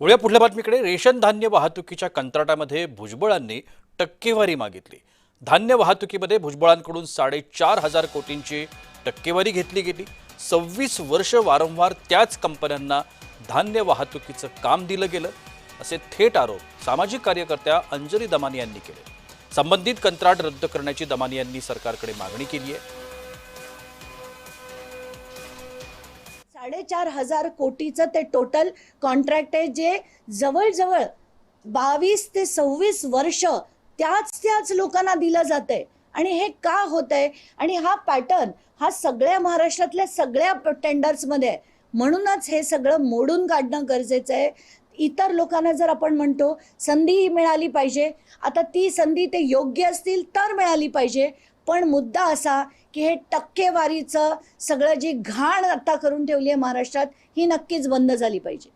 वळूया पुढल्या बातमीकडे. रेशन धान्य वाहतुकीच्या कंत्राटामध्ये भुजबळांनी टक्केवारी मागितली. धान्य वाहतुकीमध्ये भुजबळांकडून 4,500 कोटींची टक्केवारी घेतली गेली. 26 वर्ष वारंवार त्याच कंपन्यांना धान्य वाहतुकीचं काम दिलं गेलं, असे थेट आरोप सामाजिक कार्यकर्त्या अंजली दमानी यांनी केले. संबंधित कंत्राट रद्द करण्याची दमानी यांनी सरकारकडे मागणी केली आहे. 4,500 कोटीचं ते टोटल कॉन्ट्रॅक्ट आहे, जे जवळजवळ 22 ते 26 वर्ष त्याच लोकांना दिलं जातंय. आणि हे का होतंय? आणि हा पॅटर्न हा सगळ्या महाराष्ट्रातल्या सगळ्या टेंडर्समध्ये आहे. म्हणूनच हे सगळं मोडून काढणं गरजेचं आहे. इतर लोकांना जर आपण म्हणतो संधी मिळाली पाहिजे, आता ती संधी ते योग्य असतील तर मिळाली पाहिजे. पण मुद्दा असा की हे टक्केवारीचं सगळं जी घाण आता करून ठेवली आहे महाराष्ट्रात, ही नक्कीच बंद झाली पाहिजे.